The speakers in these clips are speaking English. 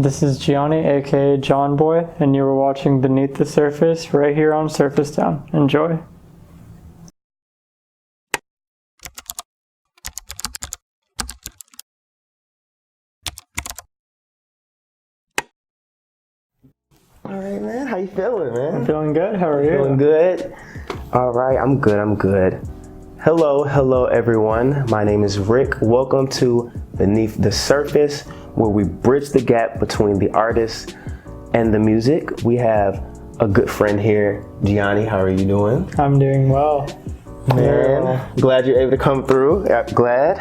This is Gianni, aka John Boy, and you were watching Beneath the Surface right here on Surface Town. Enjoy. All right, man. How you feeling, man? I'm feeling good. How are you? Feeling good? All right, I'm good. Hello, everyone. My name is Rick. Welcome to Beneath the Surface, where we bridge the gap between the artist and the music. We have a good friend here, Gianni. How are you doing? I'm doing well. Man, glad you're able to come through. Yeah, glad.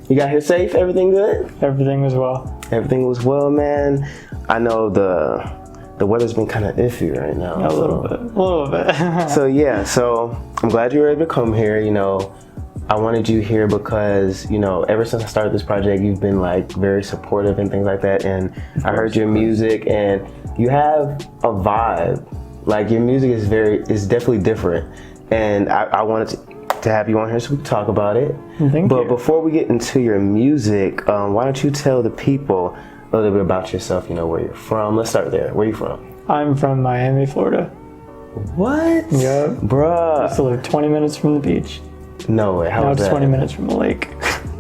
You got here safe? Everything good? Everything was well. Everything was well, man. I know the weather's been kind of iffy right now. A little bit. So I'm glad you were able to come here. You know, I wanted you here because, you know, ever since I started this project, you've been like very supportive and things like that. And I heard your music and you have a vibe. Like your music is definitely different. And I wanted to have you on here so we can talk about it. Thank you. Before we get into your music, why don't you tell the people a little bit about yourself, you know, where you're from. Let's start there. Where are you from? I'm from Miami, Florida. What? Yep. Bruh. I used to live 20 minutes from the beach. No way. How now was it's that? 20 minutes from the lake.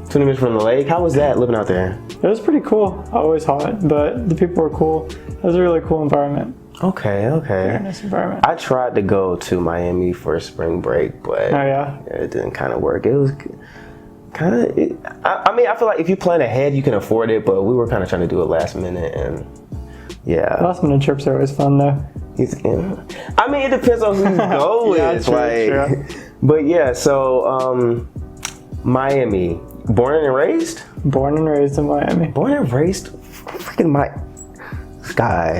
20 minutes from the lake? How was that living out there? It was pretty cool. Always hot, but the people were cool. It was a really cool environment. Okay. Very nice environment. I tried to go to Miami for spring break, but it didn't kind of work. It was kind of, I mean, I feel like if you plan ahead, you can afford it, but we were kind of trying to do it last minute, and yeah. Last minute trips are always fun, though. I mean, it depends on who you go with. True. But yeah, so Miami, born and raised? Born and raised in Miami. Born and raised? Freaking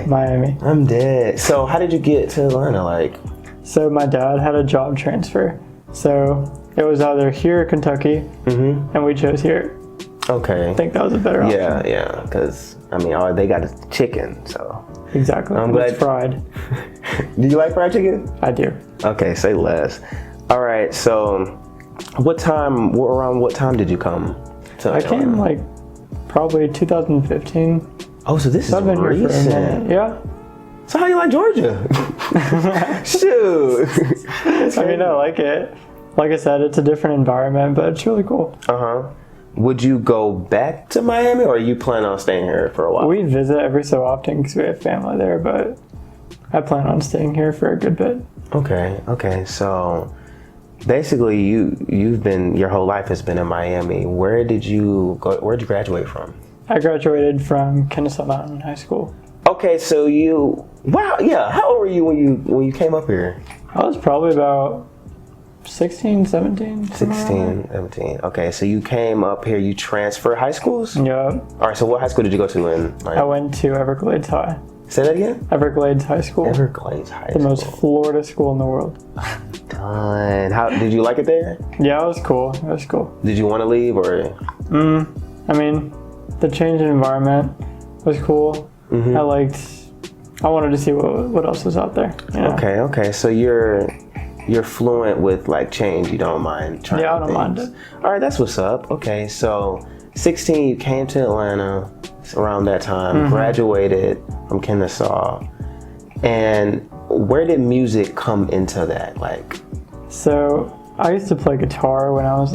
Miami. I'm dead. So how did you get to Atlanta? Like, so my dad had a job transfer. So it was either here or Kentucky, and we chose here. Okay. I think that was a better option. Yeah, because, I mean, they got a chicken, so. Exactly. I'm glad. It's fried. Do you like fried chicken? I do. Okay, say less. All right, so around what time did you come to Atlanta? I came like probably 2015. Oh, so this is I've been here for a recent. minute. Yeah. So how you like Georgia? Shoot. I mean, I like it. Like I said, it's a different environment, but it's really cool. Would you go back to Miami, or are you planning on staying here for a while? We visit every so often because we have family there, but I plan on staying here for a good bit. Okay. So basically, your whole life has been in Miami. Where did you go? Where did you graduate from? I graduated from Kennesaw Mountain High School. Okay, so how old were you when you came up here? I was probably about 16, 17. 16, 17. Okay, so you came up here, you transferred high schools? Yeah. All right, so what high school did you go to in Miami? I went to Everglades High. Say that again? Everglades High School. Everglades High School. The most Florida school in the world. Done. How did you like it there? Yeah, it was cool. Did you want to leave or? I mean, the change in environment was cool. I wanted to see what else was out there. You know? Okay. So you're fluent with like change. You don't mind trying. Yeah, I don't mind it. All right, that's what's up. Okay, so 16, you came to Atlanta around that time, graduated from Kennesaw, and where did music come into that? Like, so I used to play guitar when I was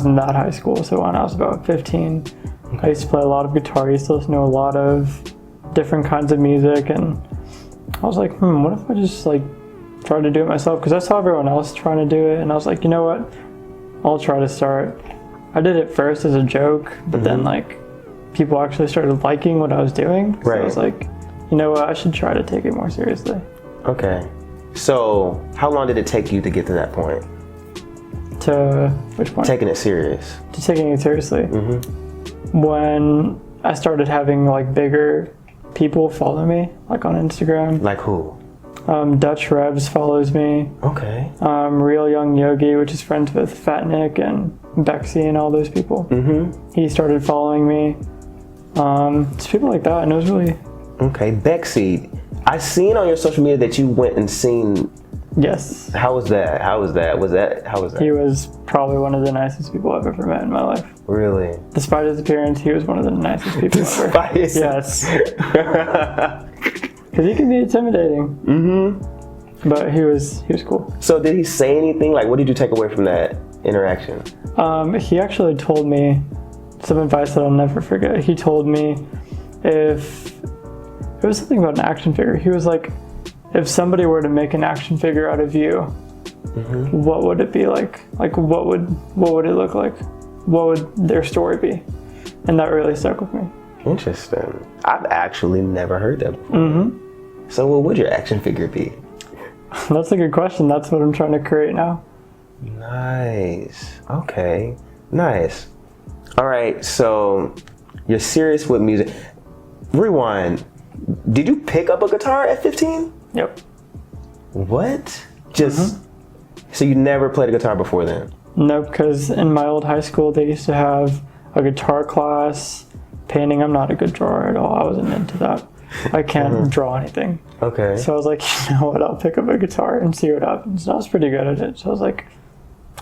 in that high school. So when I was about 15, I used to play a lot of guitar. I used to listen to a lot of different kinds of music, and I was like, what if I just like try to do it myself? Because I saw everyone else trying to do it, and I was like, you know what? I'll try to start. I did it first as a joke, but then like people actually started liking what I was doing. So I was like, you know what? I should try to take it more seriously. Okay. So how long did it take you to get to that point? To which point? Taking it serious. To taking it seriously. When I started having like bigger people follow me, like on Instagram. Like who? Dutch Rebs follows me. Okay. Real Young Yogi, which is friends with Fat Nick and Bexy and all those people. He started following me. It's people like that, and it was really... Okay, Bexy. I seen on your social media that you went and seen... Yes. How was that? How was that? How was that? He was probably one of the nicest people I've ever met in my life. Really? Despite his appearance, he was one of the nicest people ever. Despite his- Yes. Because he can be intimidating. Mm-hmm. But he was cool. So did he say anything? Like, what did you take away from that interaction? He actually told me some advice that I'll never forget. He told me if it was something about an action figure. He was like, if somebody were to make an action figure out of you, what would it be like? Like, what would it look like? What would their story be? And that really stuck with me. Interesting. I've actually never heard that before. So what would your action figure be? That's a good question. That's what I'm trying to create now. Nice. Okay. Nice. All right. So you're serious with music. Rewind. Did you pick up a guitar at 15? Yep. What? Just so you never played a guitar before then? No, because in my old high school they used to have a guitar class, painting. I'm not a good drawer at all. I wasn't into that. I can't draw anything. Okay. So I was like, you know what? I'll pick up a guitar and see what happens. And I was pretty good at it. So I was like,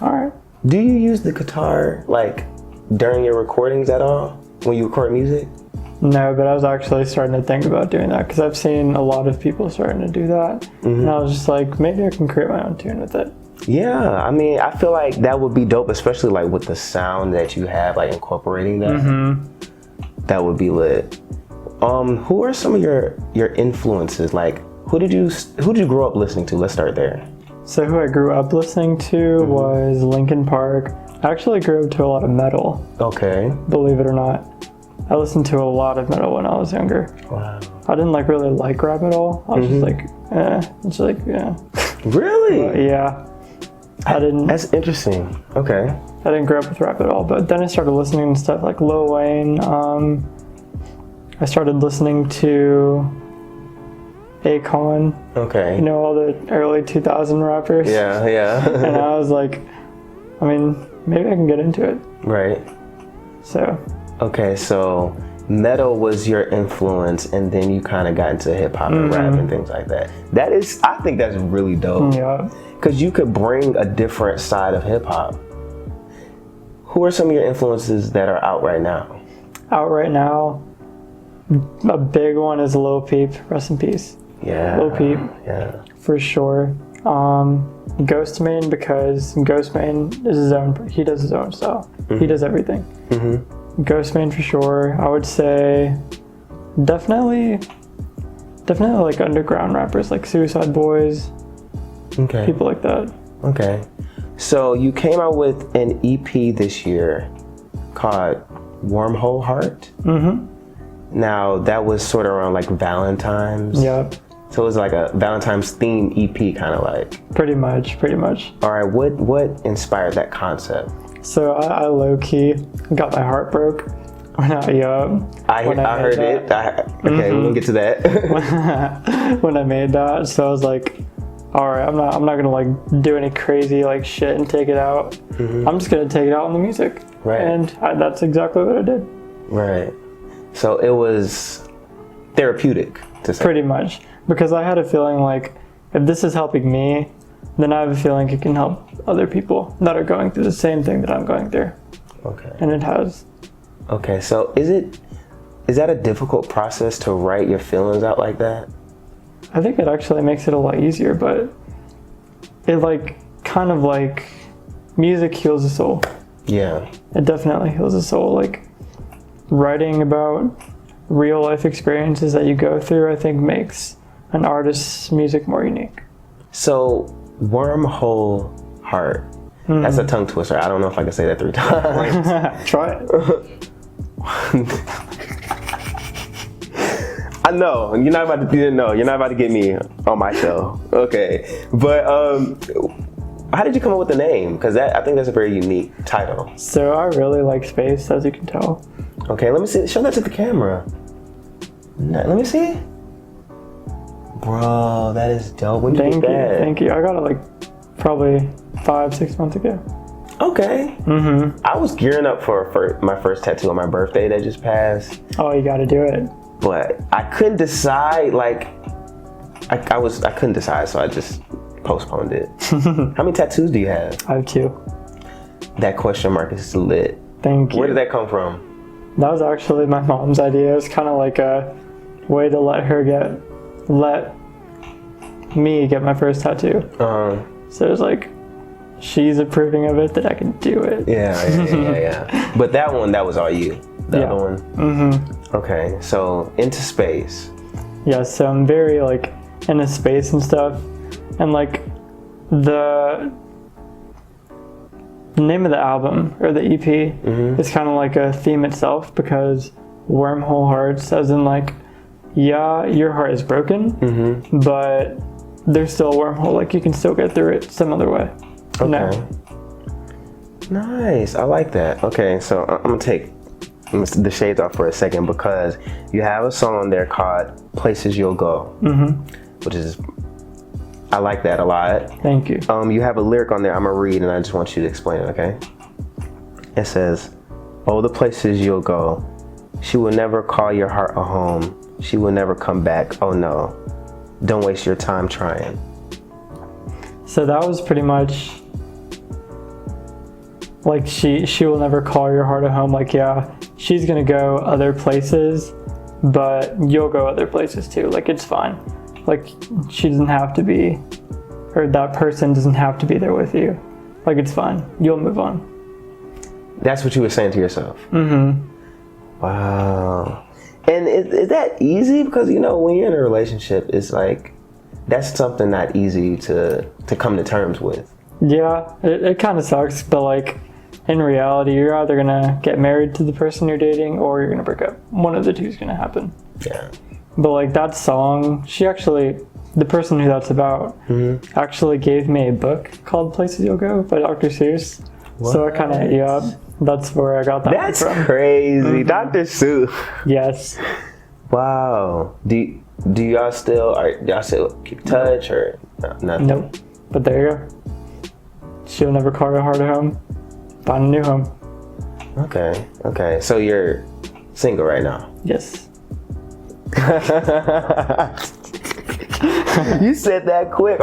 all right. Do you use the guitar like during your recordings at all when you record music? No, but I was actually starting to think about doing that because I've seen a lot of people starting to do that. And I was just like, maybe I can create my own tune with it. Yeah, I mean, I feel like that would be dope, especially like with the sound that you have, like incorporating that. That would be lit. Who are some of your influences? Like, who did you grow up listening to? Let's start there. So who I grew up listening to was Linkin Park. I actually grew up to a lot of metal. Okay. Believe it or not. I listened to a lot of metal when I was younger. Wow. I didn't really like rap at all. I was just like, It's like, yeah. Really? But yeah. I didn't. That's interesting. Okay. I didn't grow up with rap at all. But then I started listening to stuff like Lil Wayne. I started listening to Akon. Okay. You know, all the early 2000 rappers. Yeah, yeah. And I was like, I mean, maybe I can get into it. Right. So. Okay, so metal was your influence, and then you kind of got into hip hop and rap and things like that. I think that's really dope. Yeah. Because you could bring a different side of hip hop. Who are some of your influences that are out right now? Out right now, a big one is Lil Peep. Rest in peace. Yeah. Lil Peep. Yeah. For sure. Ghostman, because Ghostman is his own. He does his own style. He does everything. Ghostman for sure. I would say definitely like underground rappers like Suicide Boys. Okay. People like that. Okay. So you came out with an EP this year called Wormhole Heart. Now that was sort of around like Valentine's. Yep. So it was like a Valentine's theme EP kind of like. Pretty much. All right. What inspired that concept? So I low-key got my heart broke when I heard it. Okay, we're gonna get to that. when I made that. So I was like, all right, I'm not gonna like do any crazy like shit and take it out. I'm just gonna take it out on the music. Right. And that's exactly what I did. Right. So it was therapeutic to say. Pretty much. Because I had a feeling like, if this is helping me, then I have a feeling it can help other people that are going through the same thing that I'm going through. Okay. And it has. Okay, so is that a difficult process to write your feelings out like that? I think it actually makes it a lot easier, but it kind of like music heals the soul. Yeah. It definitely heals the soul. Like writing about real life experiences that you go through, I think makes an artist's music more unique. So Wormhole Heart. That's a tongue twister. I don't know if I can say that 3 times. Try it. I know you're not about to get me on my show. Okay, but how did you come up with the name? Because I think that's a very unique title. So I really like space, as you can tell. Okay, let me see. Show that to the camera. Let me see. Bro, that is dope. When did you get that? Thank you. I got it probably 5-6 months ago. Okay. I was gearing up for my first tattoo on my birthday that just passed. Oh, you got to do it. But I couldn't decide. I couldn't decide, so I just postponed it. How many tattoos do you have? I have 2. That question mark is lit. Thank you. Where did that come from? That was actually my mom's idea. It was kind of like a way to let me get my first tattoo. So it was like, she's approving of it that I can do it. Yeah. But that was all you. The other one? Mm-hmm. Okay, so Into Space. Yeah, so I'm very like into space and stuff. And like the name of the album, or the EP, is kind of like a theme itself, because wormhole hearts, as in like, yeah, your heart is broken, but there's still a wormhole, like you can still get through it some other way. Okay. No. Nice, I like that. Okay, so I'm gonna take the shades off for a second, because you have a song on there called Places You'll Go, which is, I like that a lot. Thank you. You have a lyric on there I'm gonna read, and I just want you to explain it, okay? It says, "Oh, the places you'll go. She will never call your heart a home. She will never come back. Oh no. Don't waste your time trying." So that was pretty much like, she will never call your heart a home. Like, yeah, she's gonna go other places, but you'll go other places too. Like, it's fine. Like, she doesn't have to be, or that person doesn't have to be there with you. Like, it's fine. You'll move on. That's what you were saying to yourself? Wow. And is that easy? Because, you know, when you're in a relationship, it's like, that's something not easy to come to terms with. Yeah, it kind of sucks, but like, in reality, you're either gonna get married to the person you're dating, or you're gonna break up. One of the two is gonna happen. Yeah. But like, that song, the person who that's about, actually gave me a book called Places You'll Go by Dr. Seuss. What? So I kind of, that's where I got that That's from. crazy. Dr. Seuss. Yes. Wow. Do y'all still keep in touch, or nothing? Nope. But there you go. She'll never call your heart a home. Find a new home. Okay. So you're single right now? Yes. You said that quick.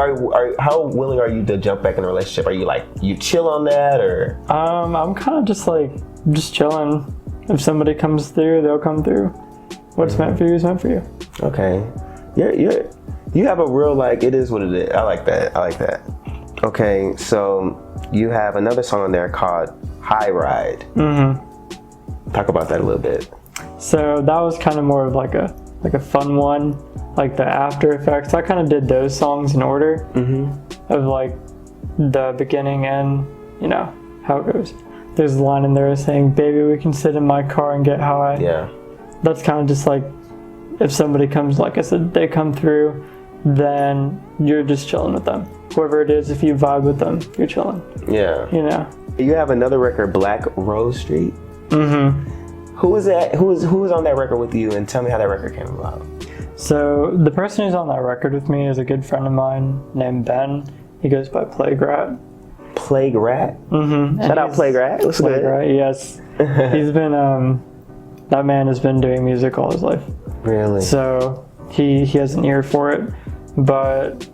How willing are you to jump back in a relationship? Are you like, you chill on that, or? I'm kind of just chilling. If somebody comes through, they'll come through. What's meant for you is meant for you. Okay. You have a real, like, it is what it is. I like that. Okay, so you have another song on there called High Ride. Talk about that a little bit. So that was kind of more of like a fun one, like the After Effects. I kind of did those songs in order of like the beginning and, you know, how it goes. There's a line in there saying, "Baby, we can sit in my car and get high." Yeah. That's kind of just like, if somebody comes, like I said, they come through, then you're just chilling with them. Whoever it is, if you vibe with them, you're chilling. Yeah. You know. You have another record, Black Rose Street. Who is that? Who is on that record with you? And tell me how that record came about. So the person who's on that record with me is a good friend of mine named Ben. He goes by Plague Rat. Plague Rat? Shout out Plague Rat. What's Plague good? Rat, yes. He's been that man has been doing music all his life. Really? So he has an ear for it, but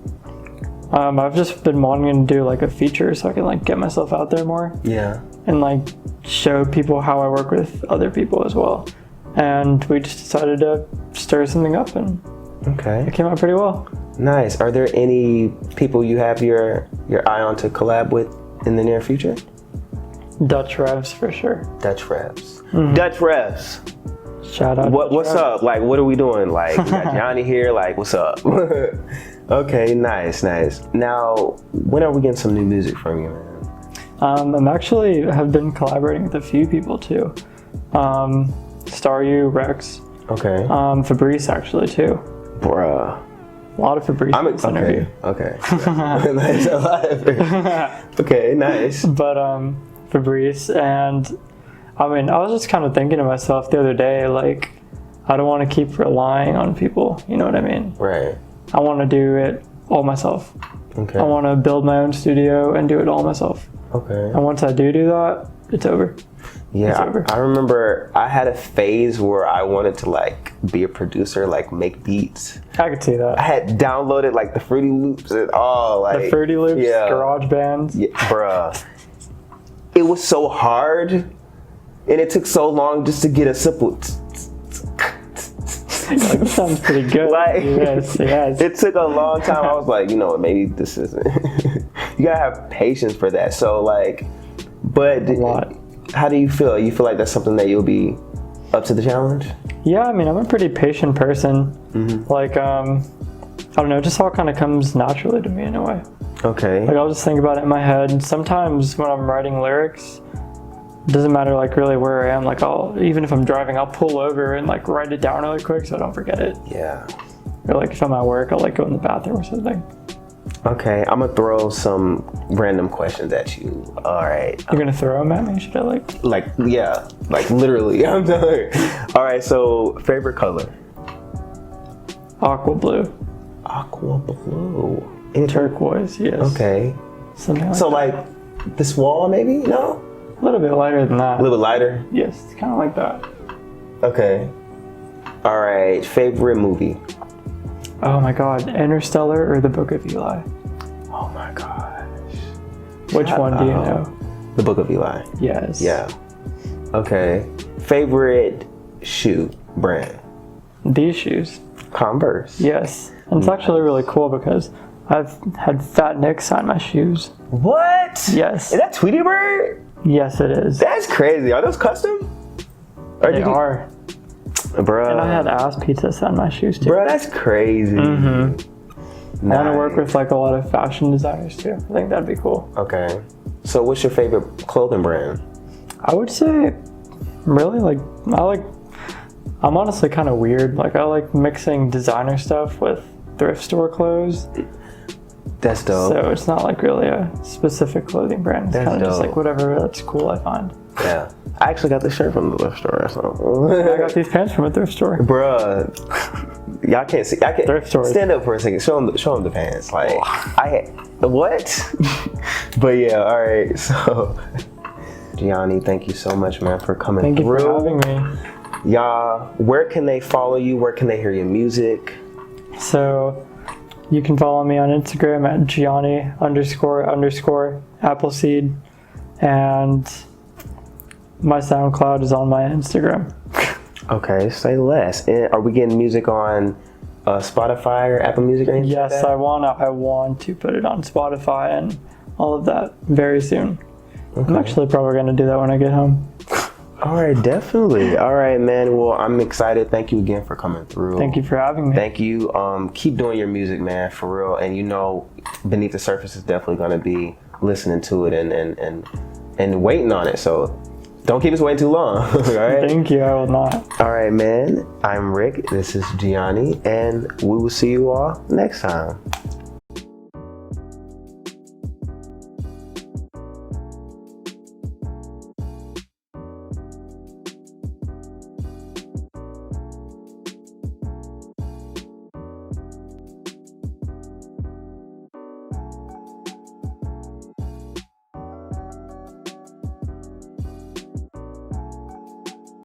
I've just been wanting to do like a feature so I can like get myself out there more. Yeah. And like show people how I work with other people as well. And we just decided to stir something up, and it came out pretty well. Nice. Are there any people you have your eye on to collab with in the near future? Dutch Revs for sure. Dutch Revs. Dutch Revs. Shout out. What's up? Like, what are we doing? Like, we got Gianni here. Like, what's up? Okay, nice. Now, when are we getting some new music from you, man? I'm actually have been collaborating with a few people too. Star U, Rex. Okay. Fabrice actually too. Bruh. A lot of Fabrice in this interview. Okay. Nice. A lot of Okay, nice. But Fabrice, and I mean, I was just kind of thinking to myself the other day, like, I don't want to keep relying on people. You know what I mean? Right. I want to do it all myself. Okay. I want to build my own studio and do it all myself. Okay. And once I do that, it's over. Yeah, I remember I had a phase where I wanted to like be a producer, like make beats. I could see that. I had downloaded like the Fruity Loops and all, like the Fruity Loops, yeah. Garage Bands. Yeah, bruh. It was so hard and it took so long just to get a simple. Like, that sounds pretty good. Like, yes. It took a long time. I was like, you know what, maybe this isn't. You gotta have patience for that. So like, but A lot. how do you feel? You feel like that's something that you'll be up to the challenge? Yeah, I mean, I'm a pretty patient person. Like, I don't know, it just all kind of comes naturally to me in a way. Okay. Like, I'll just think about it in my head. Sometimes when I'm writing lyrics, it doesn't matter like really where I am. Like, even if I'm driving, I'll pull over and like write it down really quick so I don't forget it. Yeah. Or like if I'm at work, I'll like go in the bathroom or something. Okay, I'm gonna throw some random questions at you. All right. You're gonna throw them at me? Should I like? Yeah, like literally. I'm sorry. All right. So, favorite color? Aqua blue. Aqua blue. Turquoise, yes. Okay. Something like So that. like this wall, maybe? No. A little bit lighter than that. A little bit lighter. Yes, it's kind of like that. Okay. All right. Favorite movie? Oh my god, Interstellar or The Book of Eli? Oh my gosh. Which one do you know? The Book of Eli. Yes. Yeah. Okay. Favorite shoe brand? These shoes. Converse. Yes. And it's actually really cool because I've had Fat Nick sign my shoes. What? Yes. Is that Tweety Bird? Yes, it is. That's crazy. Are those custom? Or They are. Bruh. And I had Ass Pizza sign my shoes too. Bruh, that's crazy. I want to work with like a lot of fashion designers too. I think that'd be cool. Okay. So what's your favorite clothing brand? I would say, really, like, I'm honestly kind of weird. Like, I like mixing designer stuff with thrift store clothes. That's dope. So it's not like really a specific clothing brand. It's That's kind of just dope. like whatever that's cool I find. Yeah. I actually got this shirt from the thrift store or something. I got these pants from a thrift store. Bruh. Y'all can't see. I can't. Thrift stores. Stand up for a second. Show them the pants. Like, what? But yeah, all right. So, Gianni, thank you so much, man, for coming Thank you through. for having me. Y'all, where can they follow you? Where can they hear your music? So you can follow me on Instagram at Gianni__Appleseed, and my SoundCloud is on my Instagram. Okay, say less. And are we getting music on Spotify or Apple Music or anything? Yes, like that? I want to put it on Spotify and all of that very soon. I'm actually probably going to do that when I get home. All right, definitely. All right, man. Well, I'm excited. Thank you again for coming through. Thank you for having me. Thank you. Keep doing your music, man, for real. And you know, Beneath the Surface is definitely going to be listening to it and waiting on it. So don't keep us waiting too long. All right. Thank you. I will not. All right, man. I'm Rick. This is Gianni, and we will see you all next time.